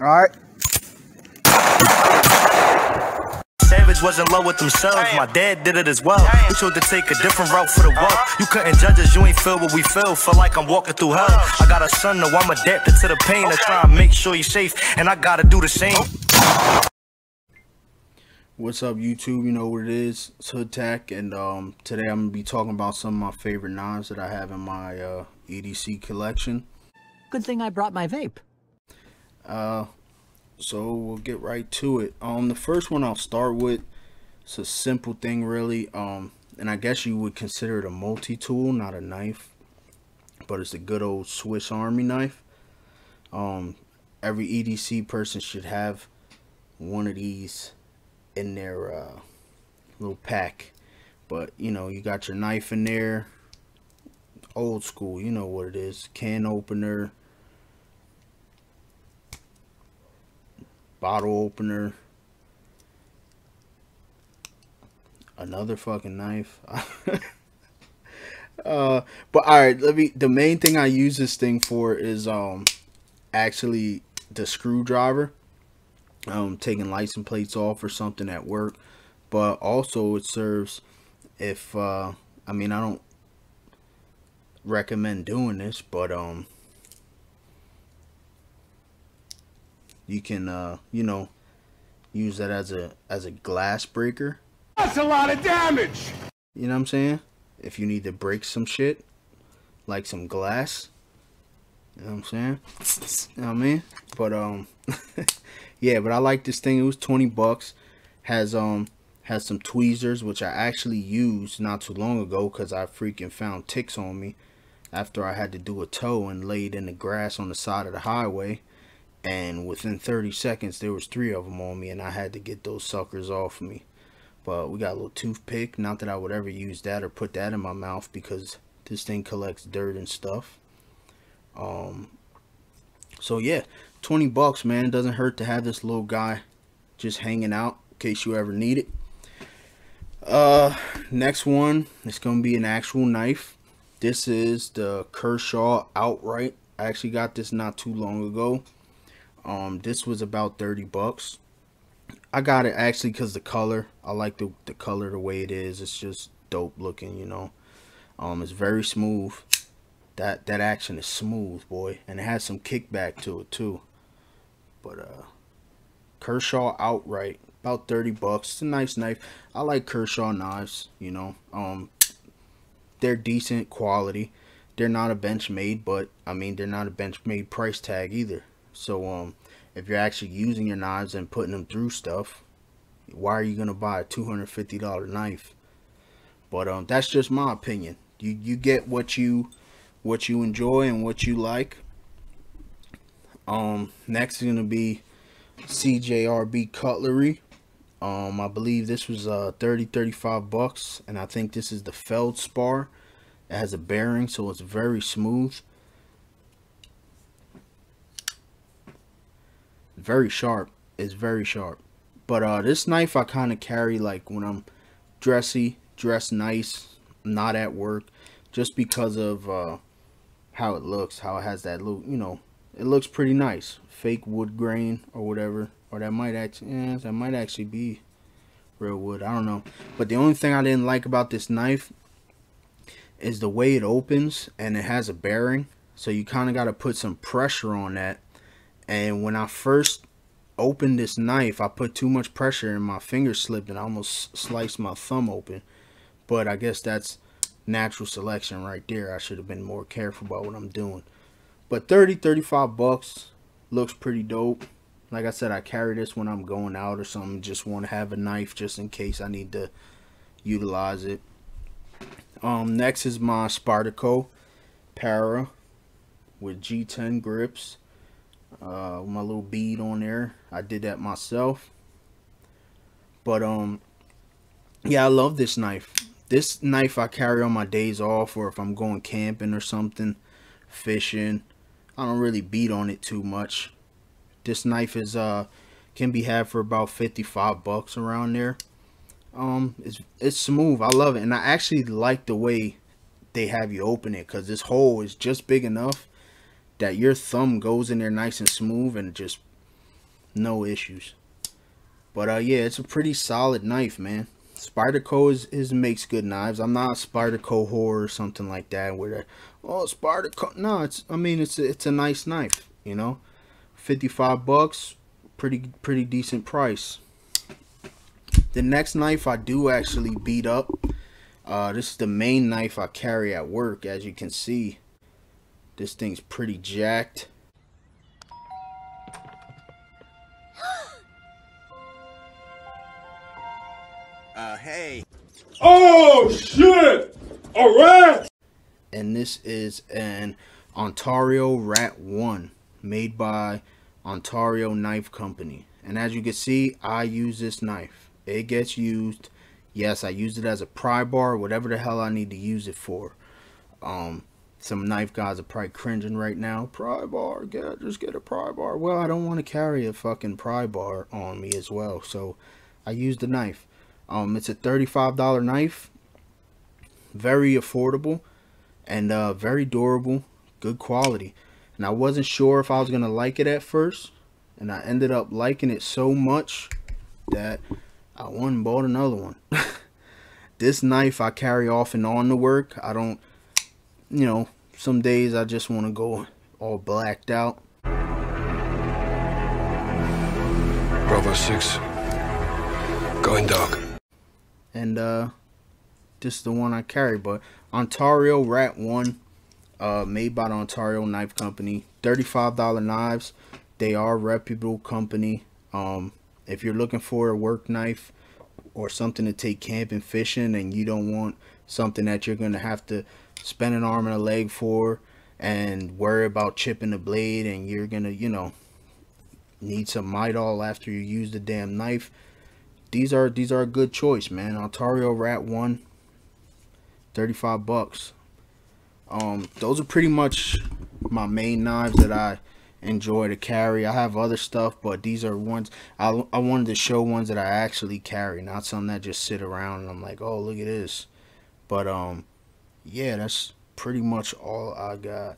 All right. Savage wasn't low with themselves. My dad did it as well. We chose to take a different route for the wealth. You couldn't judge us, you ain't feel what we feel. Feel like I'm walking through hell. I got a son, though I'm adapted to the pain. I try and make sure he's safe, and I gotta do the same. What's up, YouTube? You know what it is. It's HoodTac, and today I'm gonna be talking about some of my favorite knives that I have in my EDC collection. Good thing I brought my vape. So we'll get right to it. The first one I'll start with, it's a simple thing really, and I guess you would consider it a multi-tool, not a knife, but it's a good old Swiss Army knife. Every EDC person should have one of these in their little pack. But you know, you got your knife in there, old school, you know what it is, can opener, bottle opener, another fucking knife. But alright, the main thing I use this thing for is actually the screwdriver. Taking license plates off or something at work, but also it serves if I mean, I don't recommend doing this, but you can you know, use that as a glass breaker. That's a lot of damage. You know what I'm saying? If you need to break some shit, like some glass, you know what I'm saying? You know what I mean? But yeah, but I like this thing. It was 20 bucks. Has some tweezers, which I actually used not too long ago because I freaking found ticks on me after I had to do a toe and laid in the grass on the side of the highway, and within 30 seconds there was 3 of them on me, and I had to get those suckers off of me. But we got a little toothpick. Not that I would ever use that or put that in my mouth because this thing collects dirt and stuff. So yeah, 20 bucks, man. Doesn't hurt to have this little guy just hanging out in case you ever need it. Next one, it's gonna be an actual knife. This is the Kershaw Outright. I actually got this not too long ago. This was about 30 bucks. I got it actually because the color. I like the color the way it is. It's just dope looking, you know. It's very smooth. That action is smooth, boy, and it has some kickback to it too. But Kershaw Outright, about 30 bucks. It's a nice knife. I like Kershaw knives, you know. They're decent quality. They're not a Benchmade, but I mean, they're not a Benchmade price tag either. So if you're actually using your knives and putting them through stuff, why are you gonna buy a $250 knife? But that's just my opinion. You get what you enjoy and what you like. Next is gonna be Cjrb Cutlery. I believe this was 35 bucks, and I think this is the feldspar. It has a bearing, so it's very smooth, very sharp. It's very sharp. But this knife I kind of carry like when I'm dressed nice, not at work, just because of how it looks, how it has that little, you know, it looks pretty nice, fake wood grain or whatever, or that might actually be real wood, I don't know. But the only thing I didn't like about this knife is the way it opens, and it has a bearing, so you kind of got to put some pressure on that. And when I first opened this knife, I put too much pressure and my finger slipped and I almost sliced my thumb open. But I guess that's natural selection right there. I should have been more careful about what I'm doing. But 35 bucks, looks pretty dope. Like I said, I carry this when I'm going out or something, just want to have a knife just in case I need to utilize it. Next is my Spartaco Para with G10 Grips. My little bead on there. I did that myself. But yeah, I love this knife. This knife I carry on my days off, or if I'm going camping or something, fishing. I don't really beat on it too much. This knife is can be had for about 55 bucks around there. It's smooth. I love it, and I actually like the way they have you open it, because this hole is just big enough that your thumb goes in there nice and smooth, and just no issues. But yeah, it's a pretty solid knife, man. Spyderco is makes good knives. I'm not a Spartaco whore or something like that where they're, oh, Spartaco. No, it's a nice knife, you know. $55, pretty decent price. The next knife I do actually beat up. This is the main knife I carry at work. As you can see, this thing's pretty jacked. Hey. Oh, shit! Alright! And this is an Ontario Rat 1 made by Ontario Knife Company. And as you can see, I use this knife. It gets used. Yes, I use it as a pry bar, whatever the hell I need to use it for. Some knife guys are probably cringing right now. Pry bar, just get a pry bar. Well, I don't want to carry a fucking pry bar on me as well, so I use the knife. It's a $35 knife, very affordable, and very durable, good quality. And I wasn't sure if I was gonna like it at first, and I ended up liking it so much that I went and bought another one. This knife I carry off and on to work. I don't, you know, some days I just want to go all blacked out. Bravo 6, going dark. And this is the one I carry. But Ontario Rat 1, made by the Ontario Knife Company. $35 knives. They are a reputable company. If you're looking for a work knife or something to take camping, fishing, and you don't want something that you're going to have to spend an arm and a leg for and worry about chipping the blade, and you're going to, you know, need some Midol after you use the damn knife, these are a good choice, man. Ontario Rat 1, $35. Those are pretty much my main knives that I enjoy to carry. I have other stuff, but these are ones I wanted to show, ones that I actually carry, not something that just sit around and I'm like, oh, look at this. But yeah, that's pretty much all I got.